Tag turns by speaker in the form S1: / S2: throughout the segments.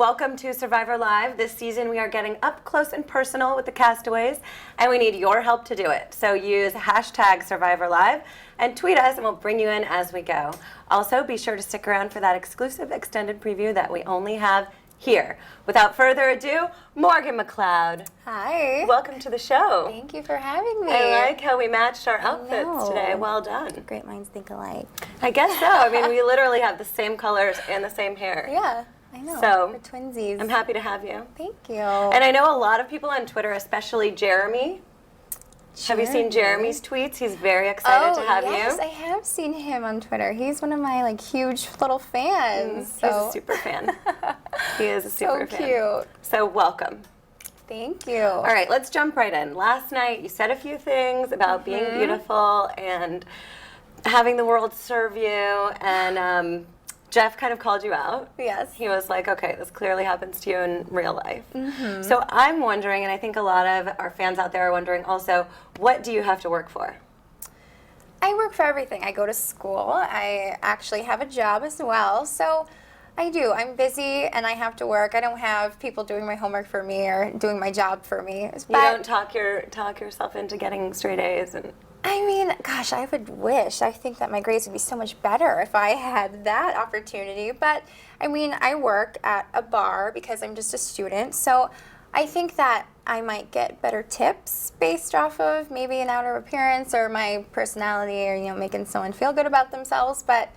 S1: welcome to Survivor Live. This season we are getting up close and personal with the castaways, and we need your help to do it. So use hashtag Survivor Live and tweet us, and we'll bring you in as we go. Also, be sure to stick around for that exclusive extended preview that we only have here. Without further ado, Morgan McLeod.
S2: Hi.
S1: Welcome to the show.
S2: Thank you for having me.
S1: I like how we matched our outfits today. Well done.
S2: Great minds think alike.
S1: I guess so. I mean, we literally have the same colors and the same hair.
S2: Yeah, I know.
S1: So,
S2: we're twinsies.
S1: I'm happy to have you.
S2: Thank you.
S1: And I know a lot of people on Twitter, especially Jeremy. Have you seen Jeremy's tweets? He's very excited to have you.
S2: Yes, I have seen him on Twitter. He's one of my huge little fans.
S1: He's a super fan. He is a super fan.
S2: So cute.
S1: So welcome.
S2: Thank you.
S1: All right, let's jump right in. Last night you said a few things about being beautiful and having the world serve you, and Jeff kind of called you out.
S2: Yes.
S1: He was like, okay, this clearly happens to you in real life. So I'm wondering, and I think a lot of our fans out there are wondering also, what do you have to work for?
S2: I work for everything. I go to school. I actually have a job as well. So I do. I'm busy and I have to work. I don't have people doing my homework for me or doing my job for me.
S1: You don't talk yourself into getting straight A's and...
S2: I mean, gosh, I would wish. I think that my grades would be so much better if I had that opportunity. But, I mean, I work at a bar because I'm just a student. So I think that I might get better tips based off of maybe an outer appearance or my personality or, making someone feel good about themselves. But,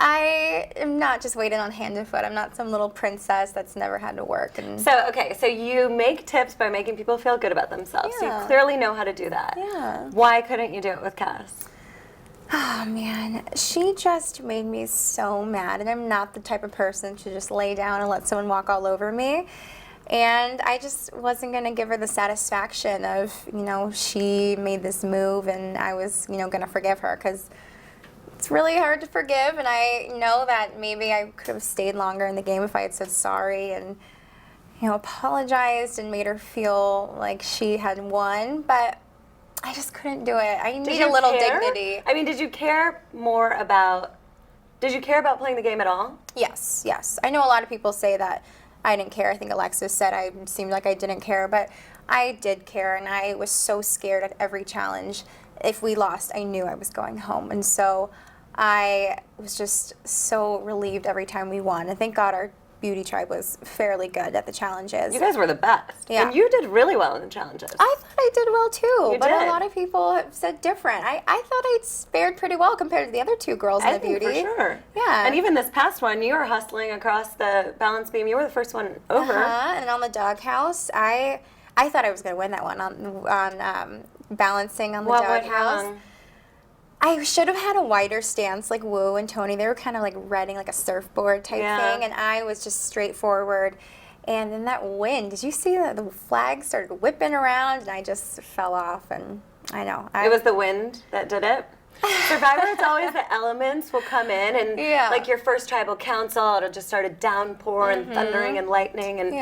S2: I am not just waiting on hand and foot. I'm not some little princess that's never had to work. And
S1: So you make tips by making people feel good about themselves.
S2: Yeah.
S1: So you clearly know how to do that.
S2: Yeah.
S1: Why couldn't you do it with Cass?
S2: Oh, man. She just made me so mad. And I'm not the type of person to just lay down and let someone walk all over me. And I just wasn't going to give her the satisfaction of, she made this move and I was, going to forgive her because it's really hard to forgive, and I know that maybe I could have stayed longer in the game if I had said sorry and, apologized and made her feel like she had won, but I just couldn't do it. I need a little dignity.
S1: I mean, did you care about playing the game at all?
S2: Yes, yes. I know a lot of people say that I didn't care. I think Alexis said I seemed like I didn't care, but I did care, and I was so scared at every challenge. If we lost, I knew I was going home, and so I was just so relieved every time we won. And thank God our beauty tribe was fairly good at the challenges.
S1: You guys were the best.
S2: Yeah.
S1: And you did really well in the challenges.
S2: I thought I did well too, but
S1: did.
S2: a lot of people have said different. I thought I'd fared pretty well compared to the other two girls in the beauty.
S1: I think for sure.
S2: Yeah.
S1: And even this past one, you were hustling across the balance beam. You were the first one over.
S2: And on the doghouse, I thought I was going to win that one on balancing on the
S1: What went
S2: doghouse.
S1: wrong?
S2: I should have had a wider stance like Wu and Tony. They were kind of like riding like a surfboard type thing, and I was just straightforward. And then that wind, did you see that the flag started whipping around and I just fell off, and I know.
S1: It was the wind that did it? Survivor, it's always the elements will come in, and like your first tribal council, it'll just start a downpour and thundering and lightning, and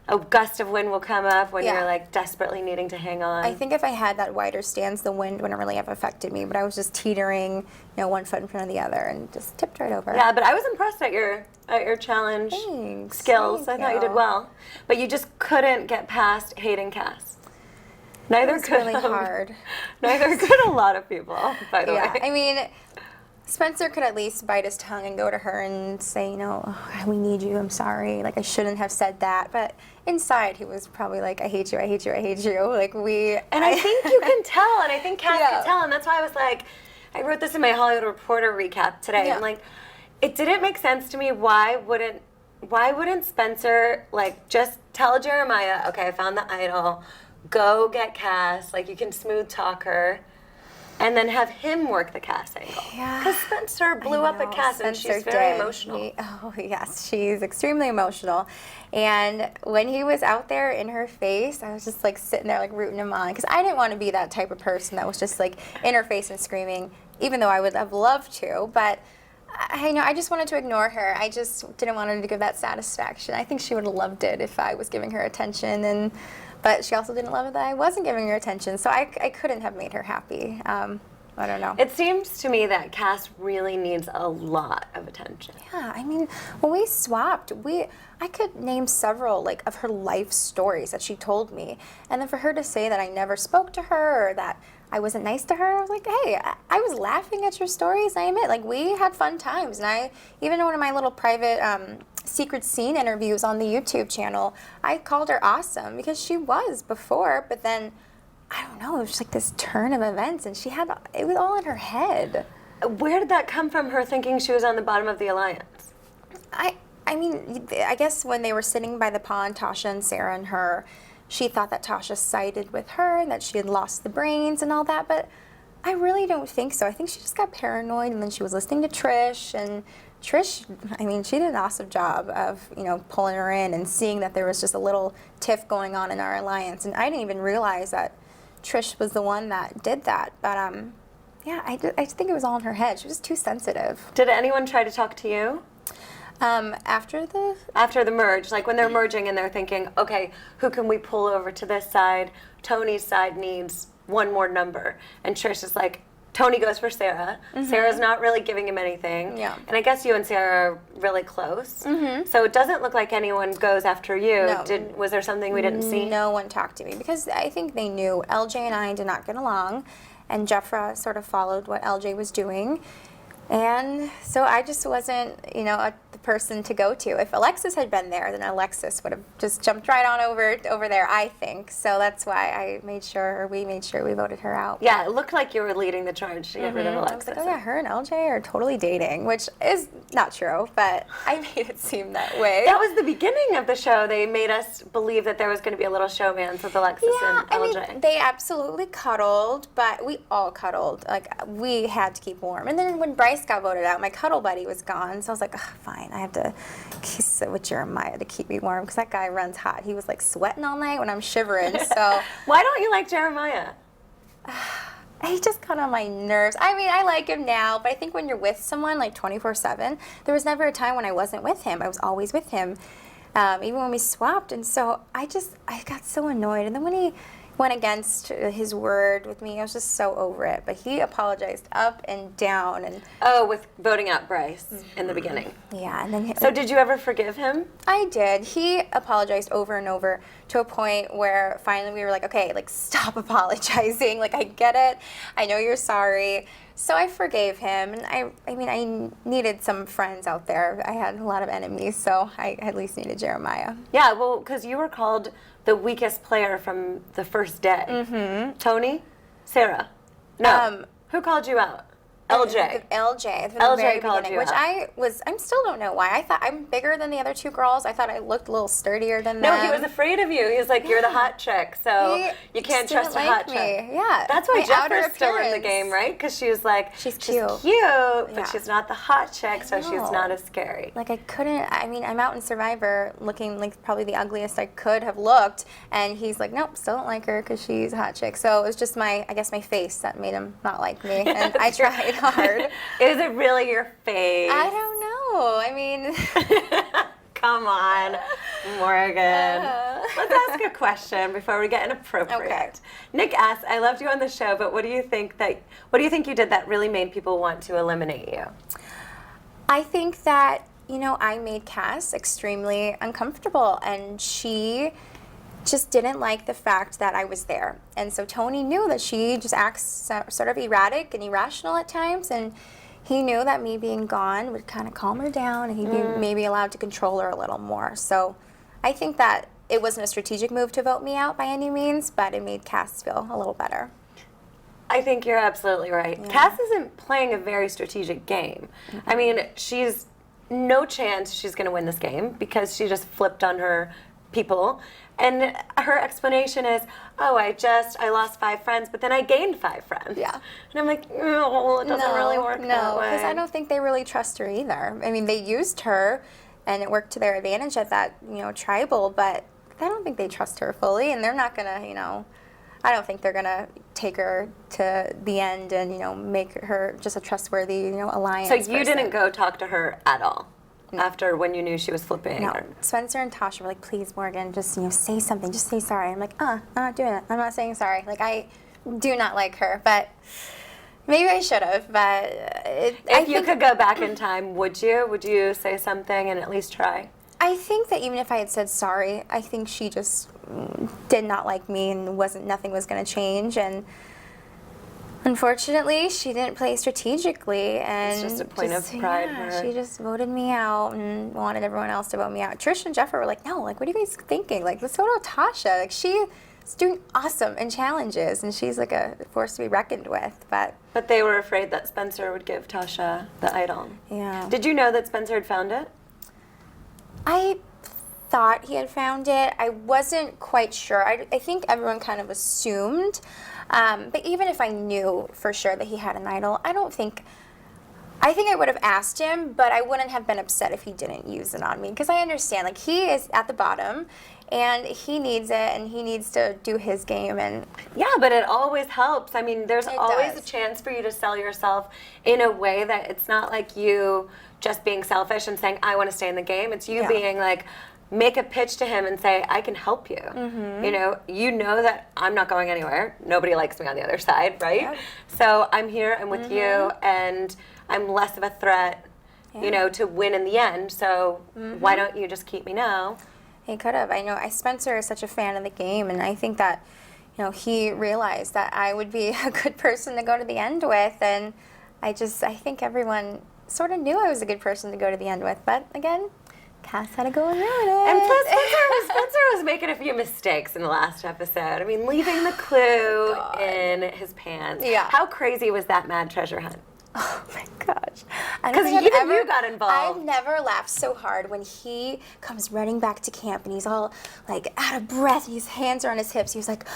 S1: a gust of wind will come up when you're like desperately needing to hang on.
S2: I think if I had that wider stance, the wind wouldn't really have affected me, but I was just teetering, one foot in front of the other and just tipped right over.
S1: Yeah, but I was impressed at your challenge skills. I thought you did well, but you just couldn't get past hating Cass. Neither
S2: it's
S1: could
S2: really hard.
S1: Neither could a lot of people, by the way.
S2: I mean, Spencer could at least bite his tongue and go to her and say, we need you, I'm sorry. Like, I shouldn't have said that. But inside, he was probably like, I hate you, I hate you, I hate you.
S1: And I think you can tell, and I think Cass can tell, and that's why I was like, I wrote this in my Hollywood Reporter recap today. I'm like, it didn't make sense to me. Why wouldn't Spencer, just tell Jeremiah, okay, I found the idol, go get Cass, you can smooth talk her, and then have him work the Cass angle.
S2: Yeah.
S1: Because Spencer blew up at Cass, and she's very emotional.
S2: Oh, yes, she's extremely emotional. And when he was out there in her face, I was just sitting there rooting him on, because I didn't want to be that type of person that was just in her face and screaming, even though I would have loved to, but I just wanted to ignore her. I just didn't want her to give that satisfaction. I think she would have loved it if I was giving her attention, but she also didn't love it that I wasn't giving her attention, so I couldn't have made her happy. I don't know.
S1: It seems to me that Cass really needs a lot of attention.
S2: Yeah, I mean, when we swapped, I could name several like of her life stories that she told me, and then for her to say that I never spoke to her or that I wasn't nice to her, I was like, hey, I was laughing at your stories. I admit, like we had fun times, and I even in one of my little private secret scene interviews on the YouTube channel, I called her awesome because she was before, but then I don't know, it was just like this turn of events, and it was all in her head.
S1: Where did that come from, her thinking she was on the bottom of the alliance?
S2: I mean, I guess when they were sitting by the pond, Tasha and Sarah and her, she thought that Tasha sided with her and that she had lost the brains and all that, but I really don't think so. I think she just got paranoid, and then she was listening to Trish, and Trish, I mean, she did an awesome job of, pulling her in and seeing that there was just a little tiff going on in our alliance, and I didn't even realize that Trish was the one that did that, but yeah, I just think it was all in her head. She was too sensitive.
S1: Did anyone try to talk to you?
S2: After
S1: the merge, like when they're merging and they're thinking, okay, who can we pull over to this side? Tony's side needs one more number, and Trish is like, Tony goes for Sarah. Mm-hmm. Sarah's not really giving him anything.
S2: Yeah.
S1: And I guess you and Sarah are really close.
S2: Mm-hmm.
S1: So it doesn't look like anyone goes after you.
S2: No.
S1: Was there something we didn't see?
S2: No one talked to me because I think they knew LJ and I did not get along, and Jeffra sort of followed what LJ was doing. And so I just wasn't, the person to go to. If Alexis had been there, then Alexis would have just jumped right on over there, I think. So that's why we made sure we voted her out.
S1: Yeah, it looked like you were leading the charge to get rid of Alexis.
S2: I was like, oh yeah, her and LJ are totally dating, which is not true, but I made it seem that way.
S1: That was the beginning of the show. They made us believe that there was going to be a little showmance with Alexis and LJ.
S2: I mean, they absolutely cuddled, but we all cuddled. Like, we had to keep warm. And then when Bryce got voted out, my cuddle buddy was gone, so I was like, fine, I have to kiss it with Jeremiah to keep me warm, because that guy runs hot. He was like sweating all night when I'm shivering, so.
S1: Why don't you like Jeremiah?
S2: He just got on my nerves. I mean, I like him now, but I think when you're with someone like 24/7, there was never a time when I wasn't with him. I was always with him, even when we swapped, and so I got so annoyed. And then when he went against his word with me, I was just so over it. But he apologized up and down. And
S1: with voting out Bryce in the beginning.
S2: Yeah, and then
S1: so did you ever forgive him?
S2: I did. He apologized over and over to a point where finally we were like, okay, like stop apologizing. Like, I get it. I know you're sorry. So I forgave him, and I mean, I needed some friends out there. I had a lot of enemies, so I at least needed Jeremiah.
S1: Yeah, well, because you were called the weakest player from the first day. Mm-hmm. Tony? Sarah? No. Who called you out? LJ.
S2: LJ. From the very
S1: called
S2: beginning,
S1: you
S2: which
S1: out.
S2: I still don't know why. I thought I'm bigger than the other two girls. I thought I looked a little sturdier than them.
S1: No, he was afafraid of you. He was like, you're the hot chick, so you can't trust a hot chick.
S2: Yeah.
S1: That's why Jeffra's still in the game, right? Because she was like,
S2: she's cute,
S1: but she's not the hot chick, so she's not as scary.
S2: Like, I'm out in Survivor looking like probably the ugliest I could have looked, and he's like, nope, still don't like her because she's a hot chick. So it was just my face that made him not like me, and I tried hard.
S1: Is it really your face?
S2: I don't know. I mean,
S1: come on, Morgan. Let's ask a question before we get inappropriate.
S2: Okay.
S1: Nick asks, I loved you on the show, but what do you think you did that really made people want to eliminate you?
S2: I think that, I made Cass extremely uncomfortable, and she just didn't like the fact that I was there. And so Tony knew that she just acts sort of erratic and irrational at times, and he knew that me being gone would kind of calm her down, and he'd be maybe allowed to control her a little more. So I think that it wasn't a strategic move to vote me out by any means, but it made Cass feel a little better.
S1: I think you're absolutely right. Yeah. Cass isn't playing a very strategic game. Mm-hmm. I mean, she's no chance she's going to win this game because she just flipped on her people. And her explanation is, I lost 5 friends, but then I gained 5 friends.
S2: Yeah.
S1: And I'm like, no, it doesn't really work that way.
S2: No, because I don't think they really trust her either. I mean, they used her, and it worked to their advantage at that, tribal, but I don't think they trust her fully, and they're not going to, I don't think they're going to take her to the end and, make her just a trustworthy, alliance
S1: So you
S2: person.
S1: didn't go talk to her at all? After when you knew she was flipping?
S2: No. Spencer and Tasha were like, please, Morgan, just, say something. Just say sorry. I'm like, I'm not doing it. I'm not saying sorry. Like, I do not like her. But, Maybe I should have, but
S1: If you could go back in time, would you? Would you say something and at least try?
S2: I think that even if I had said sorry, I think she just did not like me and nothing was going to change. And unfortunately, she didn't play strategically. And
S1: it's just a point of pride.
S2: Yeah, she just voted me out and wanted everyone else to vote me out. Trish and Jeffrey were like, no, like, what are you guys thinking? Like, let's vote out Tasha. Like, she's doing awesome in challenges, and she's like a force to be reckoned with. But
S1: they were afraid that Spencer would give Tasha the idol.
S2: Yeah.
S1: Did you know that Spencer had found it?
S2: I thought he had found it. I wasn't quite sure. I think everyone kind of assumed. But even if I knew for sure that he had an idol, I think I would have asked him, but I wouldn't have been upset if he didn't use it on me. Because I understand, like, he is at the bottom, and he needs it, and he needs to do his game. And
S1: yeah, but it always helps. I mean, there's always
S2: does.
S1: a chance for you to sell yourself in a way that it's not like you just being selfish and saying, I want to stay in the game. It's you being like, make a pitch to him and say, I can help you.
S2: Mm-hmm.
S1: You know that I'm not going anywhere. Nobody likes me on the other side, right?
S2: Yep.
S1: So I'm here, I'm with you, and I'm less of a threat, to win in the end. So why don't you just keep me now?
S2: He could have. I know Spencer is such a fan of the game, and I think that, he realized that I would be a good person to go to the end with, and I think everyone sort of knew I was a good person to go to the end with, but again, Cass had to go and ruin it.
S1: And plus, Spencer was making a few mistakes in the last episode. I mean, leaving the clue in his pants.
S2: Yeah.
S1: How crazy was that mad treasure hunt?
S2: Oh my gosh.
S1: Because you got involved.
S2: I've never laughed so hard when he comes running back to camp and he's all like out of breath. His hands are on his hips. He was like,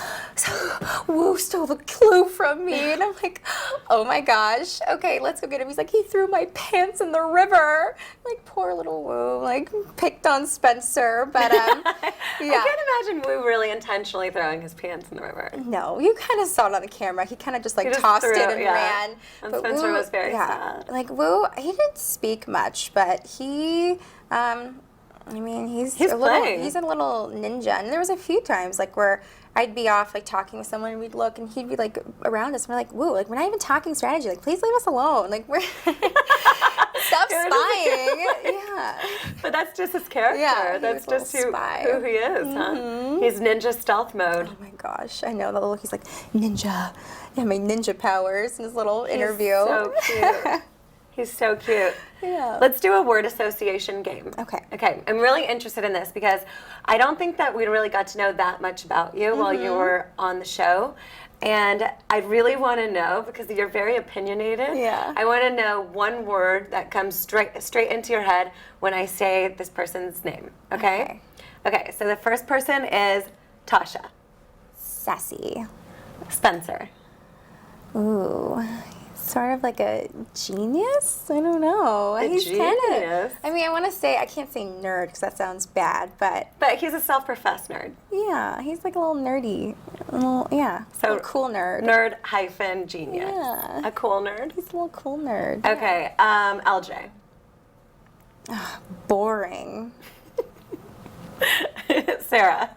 S2: Woo stole the clue from me. And I'm like, oh my gosh. Okay, let's go get him. He's like, he threw my pants in the river. Like, poor little Woo, like picked on Spencer. But yeah.
S1: I can't imagine Woo really intentionally throwing his pants in the river.
S2: No, you kind of saw it on the camera. He kind of just tossed it and ran.
S1: And
S2: but
S1: Spencer was very sad.
S2: Like, Woo, he didn't speak much, but he, he's a little ninja. And there was a few times, where I'd be off, talking with someone, and we'd look, and he'd be, around us, and we're like, Woo, we're not even talking strategy. Please leave us alone. We're... Stop spying. Yeah.
S1: But that's just his character.
S2: Yeah,
S1: that's just who he is, huh? He's ninja stealth mode.
S2: Oh, my gosh. I know. He's like, ninja. Yeah, my ninja powers in his little interview.
S1: So cute. He's so cute.
S2: Yeah.
S1: Let's do a word association game.
S2: Okay.
S1: I'm really interested in this because I don't think that we really got to know that much about you while you were on the show. And I really want to know, because you're very opinionated.
S2: Yeah.
S1: I want to know one word that comes straight into your head when I say this person's name. Okay? Okay, so the first person is Tasha.
S2: Sassy.
S1: Spencer.
S2: Ooh, sort of like a genius? I don't know.
S1: He's genius.
S2: I want to say, I can't say nerd because that sounds bad, but
S1: he's a self-professed nerd.
S2: Yeah, he's a little nerdy. So a cool nerd.
S1: Nerd - genius.
S2: Yeah.
S1: A cool nerd.
S2: He's a little cool nerd.
S1: Okay, LJ.
S2: Boring.
S1: Sarah.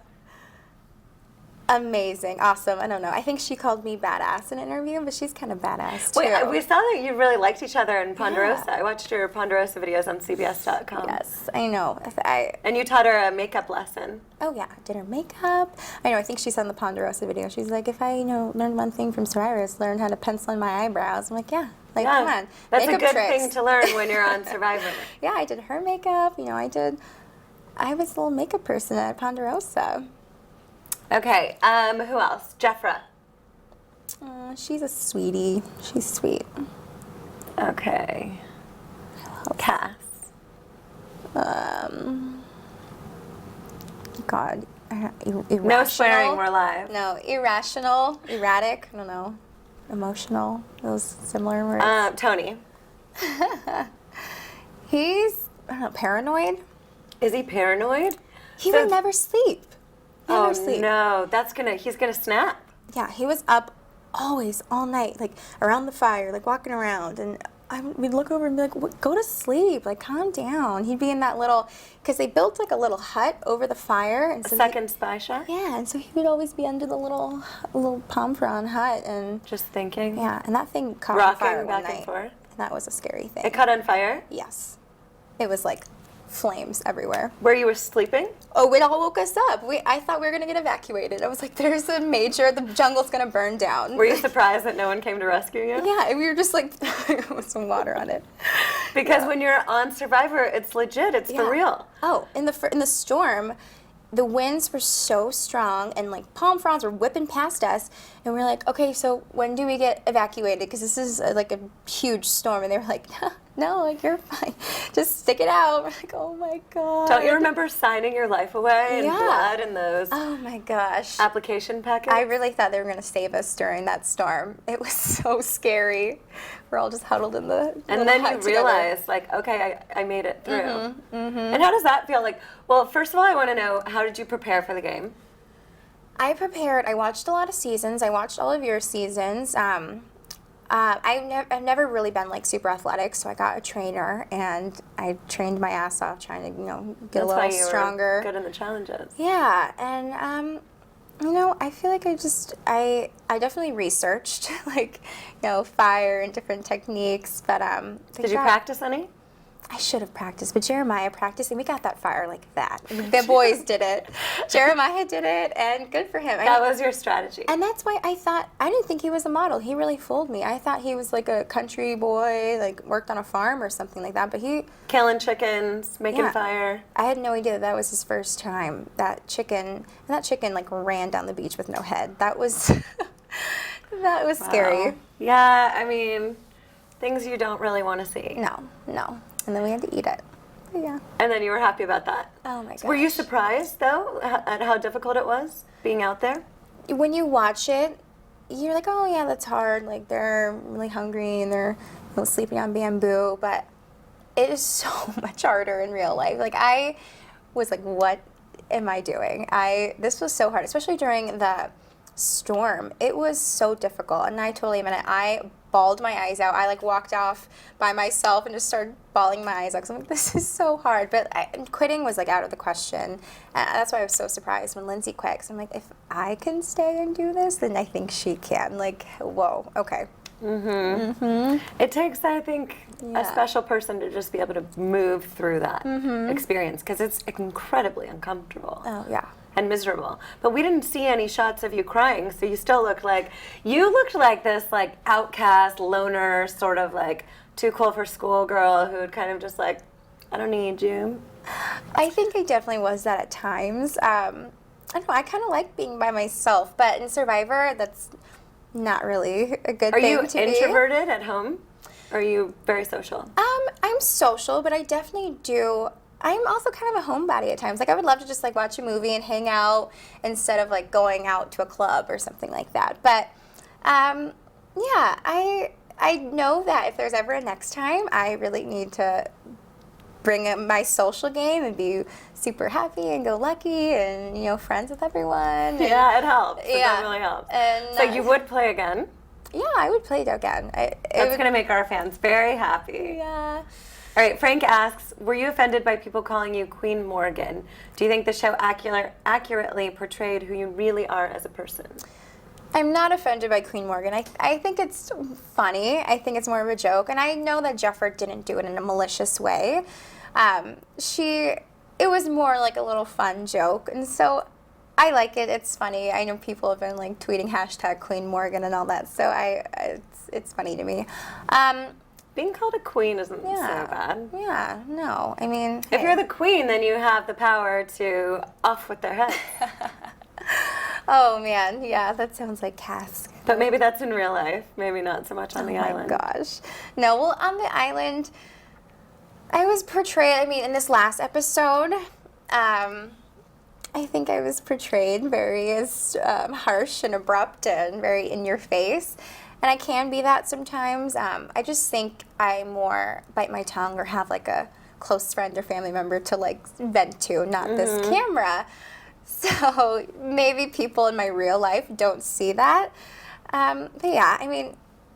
S2: Amazing, awesome. I don't know. I think she called me badass in an interview, but she's kind of badass too.
S1: Wait, we saw that you really liked each other in Ponderosa. Yeah. I watched your Ponderosa videos on CBS.com.
S2: Yes, I know.
S1: And you taught her a makeup lesson.
S2: Oh yeah, did her makeup. I know. I think she said in the Ponderosa video, she's like, if I learned one thing from Survivor, learn how to pencil in my eyebrows. I'm like, yeah. Come on.
S1: That's
S2: makeup
S1: a good
S2: tricks.
S1: thing to learn when you're on Survivor.
S2: Yeah, I did her makeup. I was a little makeup person at Ponderosa.
S1: Okay, who else? Jeffra.
S2: She's a sweetie. She's sweet.
S1: Okay. Cass.
S2: God. Irrational.
S1: No swearing, we're live.
S2: No, irrational, erratic, I don't know, emotional, those similar words.
S1: Tony.
S2: He's, paranoid.
S1: Is he paranoid?
S2: He would never sleep. Never sleep.
S1: No, he's gonna snap.
S2: Yeah, he was up always, all night, around the fire, walking around, and we'd look over and be like, go to sleep, like calm down. He'd be in that little, because they built like a little hut over the fire. And so
S1: second spy shack?
S2: Yeah, and so he would always be under the little palm frond hut and
S1: just thinking.
S2: Yeah, and that thing caught on fire one night.
S1: Rocking back and forth.
S2: And that was a scary thing.
S1: It caught on fire?
S2: Yes. It was like flames everywhere.
S1: Where you were sleeping?
S2: Oh, it all woke us up. I thought we were going to get evacuated. I was like, the jungle's going to burn down.
S1: Were you surprised that no one came to rescue you?
S2: Yeah, we were just like, with some water on it.
S1: Because when you're on Survivor, it's legit. It's for real.
S2: Oh, in the storm, the winds were so strong and like palm fronds were whipping past us, and we were like, okay, so when do we get evacuated? Because this is like a huge storm. And they were like, no, like you're fine. Just stick it out. We're like, oh my God.
S1: Don't you remember signing your life away in blood and those
S2: oh my gosh
S1: application packets?
S2: I really thought they were going to save us during that storm. It was so scary. We're all just huddled in the
S1: and then you
S2: together.
S1: realize, like, okay, I made it through. And how does that feel? Like, well, first of all, I want to know, how did you prepare for the game?
S2: I watched a lot of seasons. I watched all of your seasons. I've never really been like super athletic, so I got a trainer and I trained my ass off trying to, get a little stronger.
S1: Were good in the challenges.
S2: Yeah, and I feel like I definitely researched like, fire and different techniques, but
S1: did you practice any?
S2: I should have practiced, but Jeremiah practiced, and we got that fire like that. The boys did it. Jeremiah did it, and good for him.
S1: That was your strategy.
S2: And that's why I didn't think he was a model. He really fooled me. I thought he was like a country boy, like worked on a farm or something like that, but
S1: killing chickens, making fire.
S2: I had no idea that was his first time. That chicken like ran down the beach with no head. That was, that was scary.
S1: Yeah, I mean, things you don't really want to see.
S2: No. And then we had to eat it. But yeah.
S1: And then you were happy about that.
S2: Oh my gosh.
S1: Were you surprised, though, at how difficult it was being out there?
S2: When you watch it, you're like, oh yeah, that's hard. Like, they're really hungry and they're sleeping on bamboo. But it is so much harder in real life. Like, I was like, what am I doing? This was so hard, especially during the storm. It was so difficult. And I totally admit it. I bawled my eyes out. I like walked off by myself and just started bawling my eyes out because I'm like, this is so hard. But quitting was like out of the question. And that's why I was so surprised when Lindsay quit. Because I'm like, if I can stay and do this, then I think she can. Like, whoa, okay.
S1: It takes, I think, a special person to just be able to move through that experience because it's incredibly uncomfortable.
S2: Oh, yeah.
S1: And miserable. But we didn't see any shots of you crying, so you still looked like this like outcast, loner, sort of like too cool for school girl who would kind of just like, I don't need you.
S2: I think I definitely was that at times. I don't know, I kind of like being by myself, but in Survivor, that's not really a good thing to be.
S1: Are you introverted at home? Or are you very social?
S2: I'm social, but I definitely do. I'm also kind of a homebody at times. Like, I would love to just like watch a movie and hang out instead of like going out to a club or something like that. But yeah, I know that if there's ever a next time, I really need to bring up my social game and be super happy and go lucky and friends with everyone.
S1: Yeah, it helps. It
S2: Yeah.
S1: really helps.
S2: And
S1: so you would play again?
S2: Yeah, I would play it again.
S1: That's going to make our fans very happy.
S2: Yeah.
S1: All right, Frank asks, were you offended by people calling you Queen Morgan? Do you think the show accurately portrayed who you really are as a person?
S2: I'm not offended by Queen Morgan. I think it's funny. I think it's more of a joke. And I know that Jeffrey didn't do it in a malicious way. It was more like a little fun joke. And so I like it. It's funny. I know people have been like tweeting hashtag Queen Morgan and all that. So it's funny to me.
S1: Being called a queen isn't so bad.
S2: Yeah, no. I mean,
S1: if you're the queen, then you have the power to off with their heads.
S2: Oh, man. Yeah, that sounds like Cass.
S1: But maybe that's in real life. Maybe not so much on the island.
S2: Oh, my gosh. No, well, on the island, I was portrayed, in this last episode, I think I was portrayed very as harsh and abrupt and very in your face. And I can be that sometimes. I just think I more bite my tongue or have like a close friend or family member to like vent to, not this camera. So maybe people in my real life don't see that. But yeah,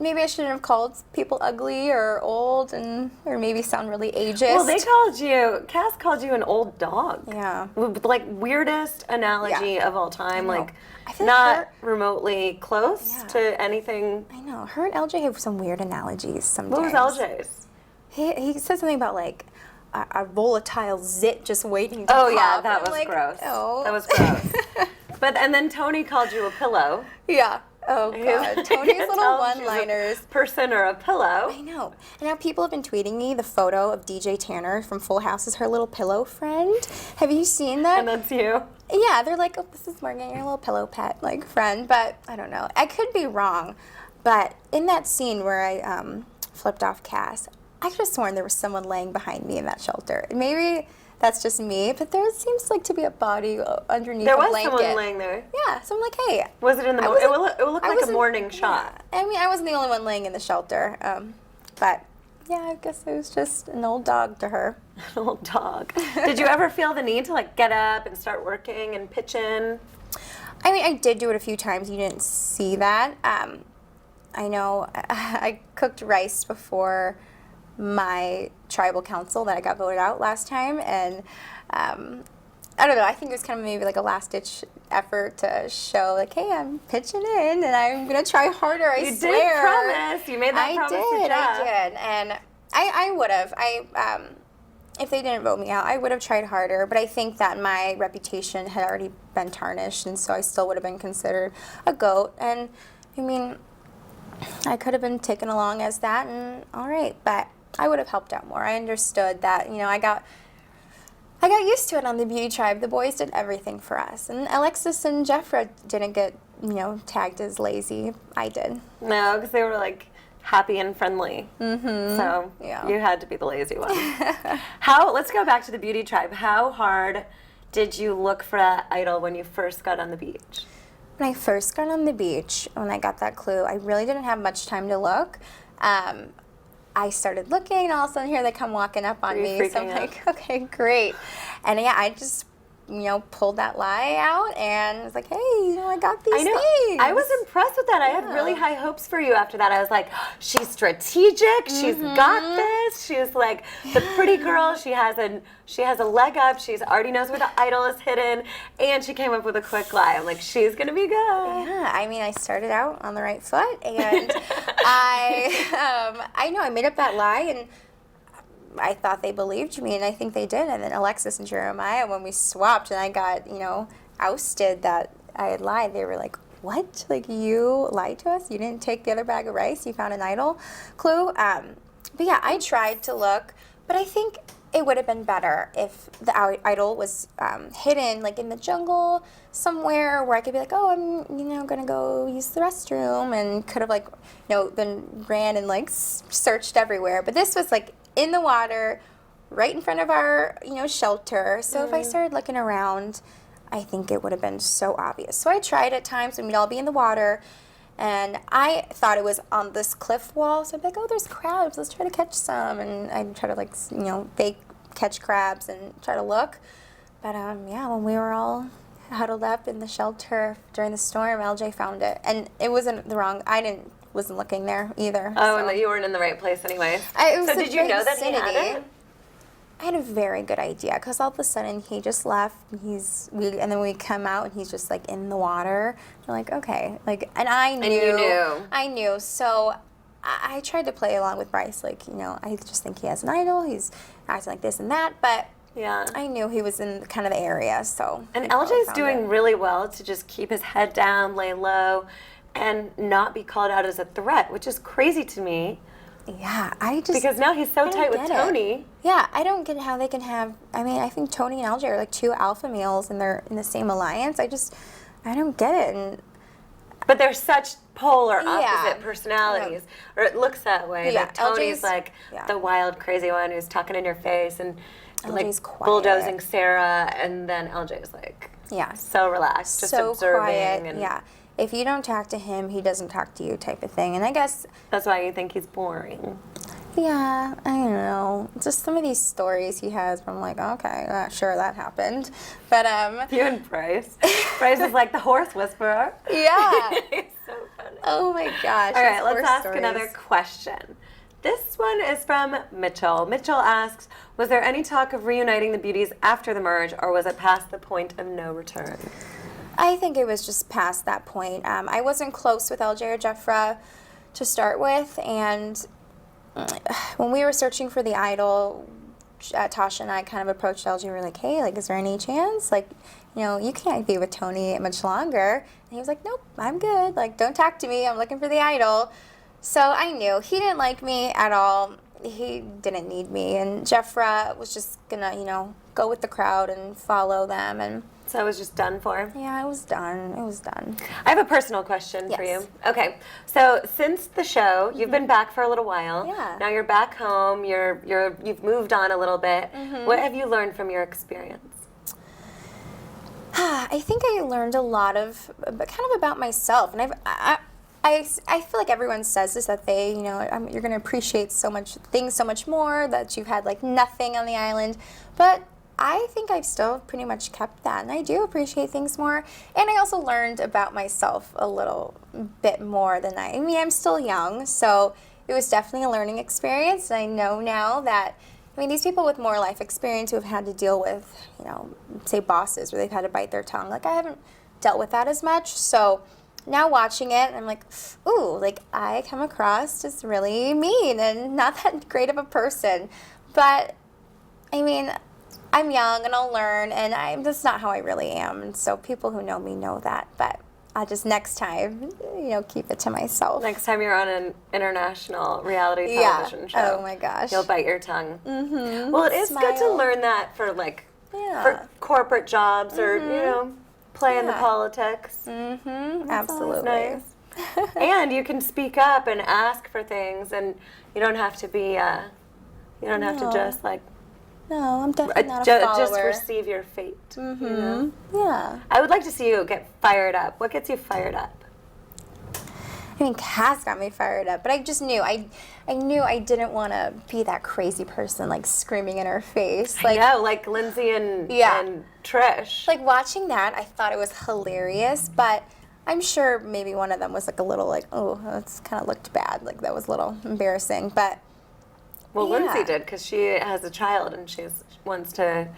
S2: maybe I shouldn't have called people ugly or old or maybe sound really ageist.
S1: Well, Cass called you an old dog.
S2: Yeah.
S1: Like, weirdest analogy of all time. Like,
S2: I feel
S1: not
S2: like
S1: remotely close to anything.
S2: I know. Her and LJ have some weird analogies sometimes.
S1: What was LJ's?
S2: He said something about, like, a volatile zit just waiting to
S1: Oh,
S2: pop.
S1: yeah, that
S2: I'm
S1: was
S2: like,
S1: gross.
S2: Oh.
S1: That was gross. And then Tony called you a pillow.
S2: Yeah. Oh, God. Tony's little one-liners.
S1: Person or a pillow.
S2: I know. And now people have been tweeting me the photo of DJ Tanner from Full House as her little pillow friend. Have you seen that?
S1: And that's you?
S2: Yeah, they're like, oh, this is Morgan, your little pillow pet, like, friend. But I don't know. I could be wrong. But in that scene where I flipped off Cass, I could have sworn there was someone laying behind me in that shelter. Maybe that's just me, but there seems like to be a body underneath the blanket.
S1: There was someone laying there.
S2: Yeah, so I'm like, hey.
S1: Was it in the morning? It would look like a morning shot.
S2: I mean, I wasn't the only one laying in the shelter. But, yeah, I guess it was just an old dog to her.
S1: An old dog. Did you ever feel the need to, like, get up and start working and pitch in?
S2: I mean, I did do it a few times. You didn't see that. I know I cooked rice before my tribal council that I got voted out last time, and I don't know, I think it was kind of maybe like a last-ditch effort to show, like, hey, I'm pitching in, and I'm going to try harder, I swear.
S1: You did promise. You made that promise to Jeff.
S2: I did, and I would have. If they didn't vote me out, I would have tried harder, but I think that my reputation had already been tarnished, and so I still would have been considered a goat, and, I mean, I could have been taken along as that, and all right, but I would have helped out more. I understood that, I got used to it on the Beauty Tribe. The boys did everything for us, and Alexis and Jeffra didn't get, tagged as lazy. I did.
S1: No, because they were, like, happy and friendly.
S2: Mm-hmm.
S1: So
S2: yeah.
S1: You had to be the lazy one. Let's go back to the Beauty Tribe. How hard did you look for that idol when you first got on the beach?
S2: When I first got on the beach, when I got that clue, I really didn't have much time to look. I started looking, and all of a sudden here they come walking up on me. So I'm like, okay, great. And yeah, I just, pulled that lie out and was like, hey, I got these things.
S1: I was impressed with that. Yeah. I had really high hopes for you after that. I was like, she's strategic. She's got this. She's like the pretty girl. She has a leg up. She already knows where the idol is hidden, and she came up with a quick lie. I'm like, she's gonna be good.
S2: Yeah, I mean, I started out on the right foot, and I know I made up that lie, and I thought they believed me, and I think they did. And then Alexis and Jeremiah, when we swapped and I got, ousted that I had lied, they were like, what? Like, you lied to us? You didn't take the other bag of rice? You found an idol clue? But yeah, I tried to look, but I think it would have been better if the idol was hidden, like in the jungle somewhere where I could be like, oh, I'm, going to go use the restroom, and could have, like, then ran and, like, searched everywhere. But this was, like, in the water, right in front of our, shelter. So if I started looking around, I think it would have been so obvious. So I tried at times when we'd all be in the water, and I thought it was on this cliff wall. So I'd be like, oh, there's crabs. Let's try to catch some. And I'd try to, like, fake catch crabs and try to look. But, yeah, when we were all huddled up in the shelter during the storm, LJ found it. And it wasn't wasn't looking there either.
S1: Oh, so. And that you weren't in the right place anyways.
S2: So
S1: did you know that he had it?
S2: I had a very good idea, because all of a sudden he just left. And then we come out and he's just, like, in the water. We're like, okay, like, and I knew.
S1: And you knew.
S2: I knew. So I tried to play along with Bryce, like, I just think he has an idol. He's acting like this and that, but. Yeah. I knew he was in kind of the area, so.
S1: And LJ's doing really well to just keep his head down, lay low, and not be called out as a threat, which is crazy to me.
S2: Yeah,
S1: because now he's so tight with Tony.
S2: Yeah, I don't get how they can have. I mean, I think Tony and LJ are like two alpha males, and they're in the same alliance. I don't get it. But
S1: they're such polar opposite personalities, or it looks that way.
S2: Yeah,
S1: like Tony's like the wild, crazy one who's talking in your face and like bulldozing Sarah, and then LJ's like so relaxed, just
S2: so
S1: observing.
S2: Quiet.
S1: And
S2: yeah. If you don't talk to him, he doesn't talk to you, type of thing. And I guess
S1: that's why you think he's boring.
S2: Yeah, I don't know. Just some of these stories he has, I'm like, okay, sure, that happened. But
S1: you and Bryce. Bryce is like the horse whisperer.
S2: Yeah.
S1: He's so funny.
S2: Oh my gosh.
S1: All right, let's ask
S2: stories.
S1: another question. This one is from Mitchell. Mitchell asks, was there any talk of reuniting the beauties after the merge, or was it past the point of no return?
S2: I think it was just past that point. I wasn't close with LJ or Jeffra to start with, and when we were searching for the idol, Tasha and I kind of approached LJ. We were like, hey, like, is there any chance? Like, you can't be with Tony much longer. And he was like, nope, I'm good. Like, don't talk to me. I'm looking for the idol. So I knew he didn't like me at all. He didn't need me. And Jeffra was just going to, go with the crowd and follow them. And
S1: so it was just done for?
S2: Yeah, it was done. It was done.
S1: I have a personal question for you. Okay, so since the show, you've been back for a little while.
S2: Yeah.
S1: Now you're back home. You've moved on a little bit. What have you learned from your experience?
S2: I think I learned a lot kind of about myself, and I feel like everyone says this, that they, you're going to appreciate things so much more, that you've had like nothing on the island, but I think I've still pretty much kept that, and I do appreciate things more. And I also learned about myself a little bit more than I'm still young, so it was definitely a learning experience. And I know now that, these people with more life experience who have had to deal with, say bosses where they've had to bite their tongue, like I haven't dealt with that as much. So now watching it, I'm like, ooh, like I come across as really mean and not that great of a person. But I'm young and I'll learn, and that's not how I really am. And so people who know me know that. But I'll just next time, keep it to myself.
S1: Next time you're on an international reality television show.
S2: Oh my gosh.
S1: You'll bite your tongue.
S2: Mm-hmm.
S1: Well, it is good to learn that for for corporate jobs or, playing the politics.
S2: Mm-hmm.
S1: That's
S2: Absolutely.
S1: Nice. And you can speak up and ask for things, and you don't have to be, to just like,
S2: no, I'm definitely not a follower.
S1: Just receive your fate.
S2: Mm-hmm. Yeah.
S1: I would like to see you get fired up. What gets you fired up?
S2: Cass got me fired up, but I just knew. I knew I didn't want to be that crazy person, like, screaming in her face. Like,
S1: I know, like Lindsay and Trish.
S2: Like, watching that, I thought it was hilarious, but I'm sure maybe one of them was, like, a little, like, oh, that's kind of looked bad. Like, that was a little embarrassing, but...
S1: Well, Lindsay did, because she has a child, and she wants to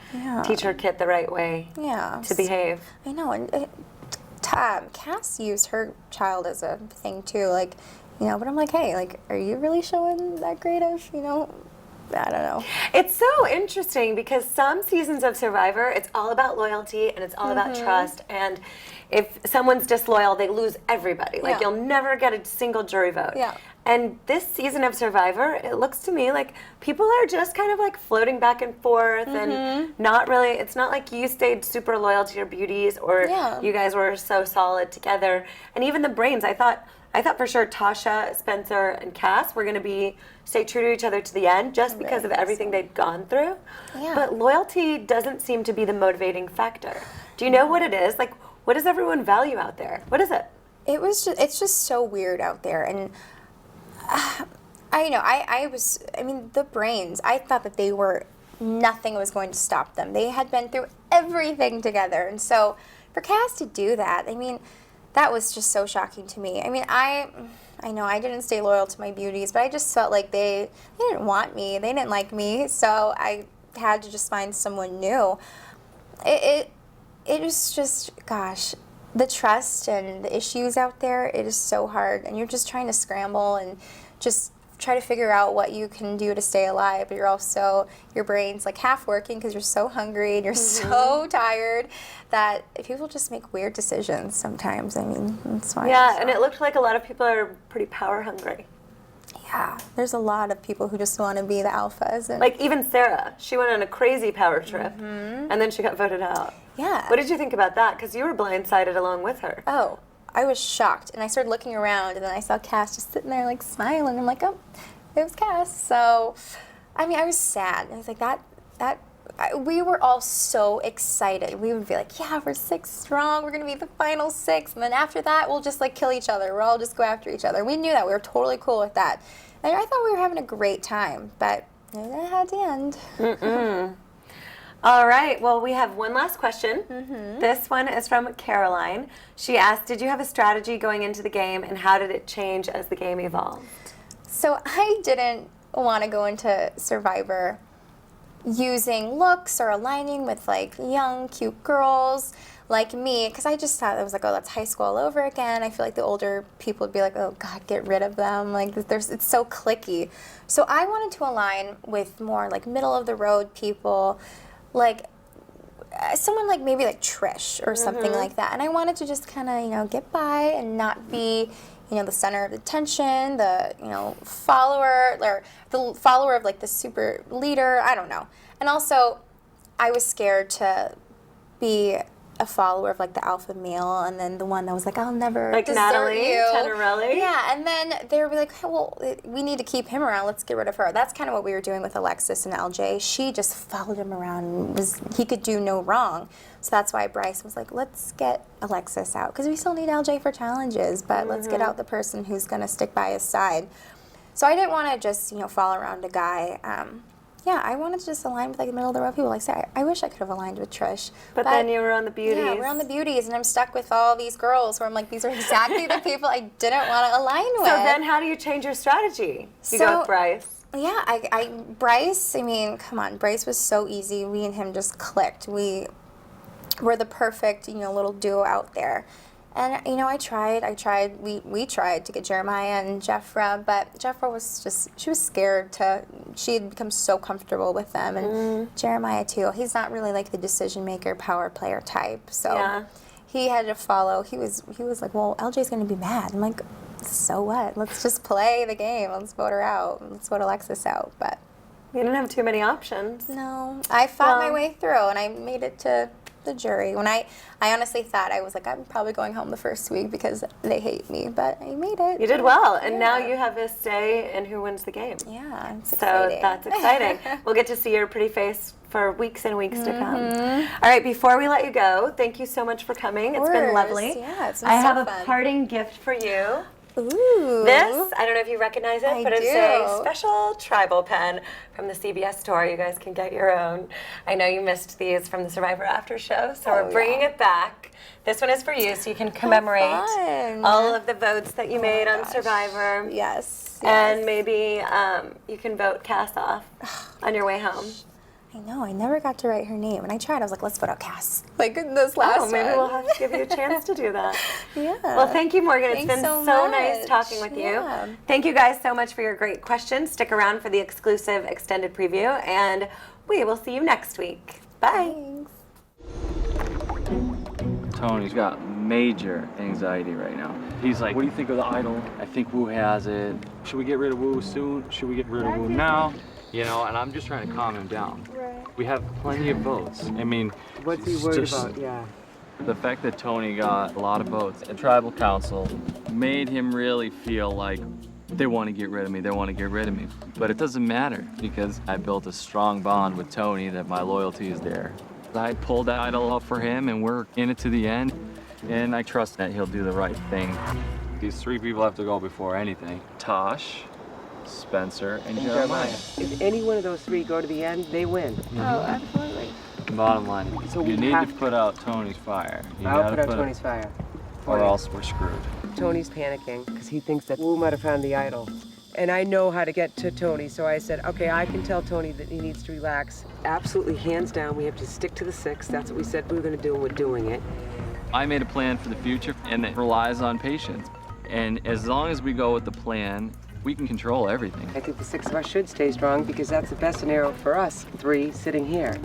S1: teach her kid the right way to behave. I know,
S2: and Cass used her child as a thing, too, like, but I'm like, hey, like, are you really showing that great of, I don't know.
S1: It's so interesting, because some seasons of Survivor, it's all about loyalty, and it's all about trust, and if someone's disloyal, they lose everybody. Like, you'll never get a single jury vote.
S2: Yeah.
S1: And this season of Survivor, it looks to me like people are just kind of like floating back and forth and not really, it's not like you stayed super loyal to your beauties or you guys were so solid together. And even the brains, I thought for sure Tasha, Spencer, and Cass were going to stay true to each other to the end just because of everything they'd gone through. Yeah. But loyalty doesn't seem to be the motivating factor. Do you know what it is? Like, what does everyone value out there? What is it?
S2: It's just so weird out there. And the brains, I thought that nothing was going to stop them. They had been through everything together. And so for Cass to do that, that was just so shocking to me. I know I didn't stay loyal to my beauties, but I just felt like they didn't want me. They didn't like me. So I had to just find someone new. It was just, gosh, the trust and the issues out there, it is so hard. And you're just trying to scramble and just try to figure out what you can do to stay alive. But your brain's like half working because you're so hungry and you're so tired that people just make weird decisions sometimes. That's why.
S1: Yeah, and it looked like a lot of people are pretty power hungry.
S2: Yeah, there's a lot of people who just want to be the alphas. And
S1: like even Sarah, she went on a crazy power trip, and then she got voted out.
S2: Yeah.
S1: What did you think about that? Because you were blindsided along with her.
S2: Oh, I was shocked, and I started looking around, and then I saw Cass just sitting there, like, smiling. I'm like, oh, it was Cass. So, I was sad. I was like, we were all so excited. We would be like, yeah, we're 6 strong. We're going to be the final 6. And then after that, we'll just, like, kill each other. We'll all just go after each other. We knew that. We were totally cool with that. And I thought we were having a great time, but it had to end.
S1: All right, well, we have one last question. This one is from Caroline. She asked, did you have a strategy going into the game, and how did it change as the game evolved?
S2: So I didn't want to go into Survivor using looks or aligning with like young, cute girls like me, because I just thought it was like, oh, that's high school all over again. I feel like the older people would be like, oh God, get rid of them. Like it's so cliquey. So I wanted to align with more like middle of the road people, like someone like maybe like Trish or something like that. And I wanted to just kind of, you know, get by and not be, you know, the center of attention, the, you know, follower, or the follower of like the super leader, I don't know. And also, I was scared to be a follower of like the alpha male, and then the one that was like, I'll never
S1: like
S2: desert
S1: Natalie
S2: you.
S1: Tenorelli?
S2: Yeah, and then they would be like, hey, well, we need to keep him around, let's get rid of her. That's kind of what we were doing with Alexis and LJ. She just followed him around, he could do no wrong. So that's why Bryce was like, let's get Alexis out, because we still need LJ for challenges, but let's get out the person who's going to stick by his side. So I didn't want to just, you know, follow around a guy. Yeah, I wanted to just align with like the middle of the road people. Like say, I wish I could have aligned with Trish.
S1: But then you were on the beauties.
S2: Yeah, we're on the beauties, and I'm stuck with all these girls where I'm like, these are exactly the people I didn't want to align with.
S1: So then how do you change your strategy? You go with Bryce.
S2: Yeah, Bryce, I mean, come on, Bryce was so easy. We and him just clicked. We were the perfect, you know, little duo out there. And, you know, we tried to get Jeremiah and Jeffra, but Jeffra was she was scared she had become so comfortable with them, and Jeremiah too. He's not really like the decision maker, power player type, so he had to follow. He was like, well, LJ's going to be mad. I'm like, so what? Let's just play the game. Let's vote her out. Let's vote Alexis out, but.
S1: You didn't have too many options.
S2: No, I fought my way through, and I made it to the jury. When I honestly thought, I was like, I'm probably going home the first week because they hate me, but I made it.
S1: You did well, and now you have a say in who wins the game.
S2: Yeah, it's
S1: exciting. That's exciting. We'll get to see your pretty face for weeks and weeks to come. All right, before we let you go, thank you so much for coming. It's been lovely.
S2: Yeah, it's been
S1: I
S2: so
S1: have
S2: fun.
S1: a parting gift for you.
S2: Ooh.
S1: This, I don't know if you recognize it, but it's
S2: do.
S1: a special tribal pen from the CBS store. You guys can get your own. I know you missed these from the Survivor After Show, so we're bringing it back. This one is for you, so you can commemorate all of the votes that you made on Survivor.
S2: Yes.
S1: And maybe you can vote Cass off on your way home.
S2: I know, I never got to write her name, and I tried. I was like, let's vote out Cass. Like in this last one.
S1: Maybe we'll have to give you a chance to do that.
S2: Yeah.
S1: Well, thank you, Morgan. It's been
S2: so
S1: nice talking with
S2: Yeah.
S1: you. Thank you guys so much for your great questions. Stick around for the exclusive extended preview, and we will see you next week. Bye.
S2: Thanks.
S3: Tony's got major anxiety right now. He's like, what do you think of the idol? I think Wu has it. Should we get rid of Wu soon? Should we get rid of Wu now? You know, and I'm just trying to calm him down. Right. We have plenty of votes. I mean,
S4: what's he worried about? Yeah.
S3: The fact that Tony got a lot of votes at Tribal Council made him really feel like they want to get rid of me, they want to get rid of me. But it doesn't matter because I built a strong bond with Tony that my loyalty is there. I pulled that idol off for him and we're in it to the end. And I trust that he'll do the right thing. These three people have to go before anything. Tosh, Spencer, and Jeremiah.
S4: If any one of those three go to the end, they win.
S2: Oh, absolutely.
S3: Bottom line,
S4: So
S3: you
S4: we
S3: need
S4: have
S3: to put out Tony's fire.
S4: I'll put out Tony's fire.
S3: Or else we're screwed.
S4: Tony's panicking because he thinks that Wu might have found the idol. And I know how to get to Tony, so I said, okay, I can tell Tony that he needs to relax. Absolutely, hands down, we have to stick to the 6. That's what we said we were going to do, and we're doing it.
S3: I made a plan for the future, and it relies on patience. And as long as we go with the plan, we can control everything.
S4: I think the 6 of us should stay strong because that's the best scenario for us 3 sitting here.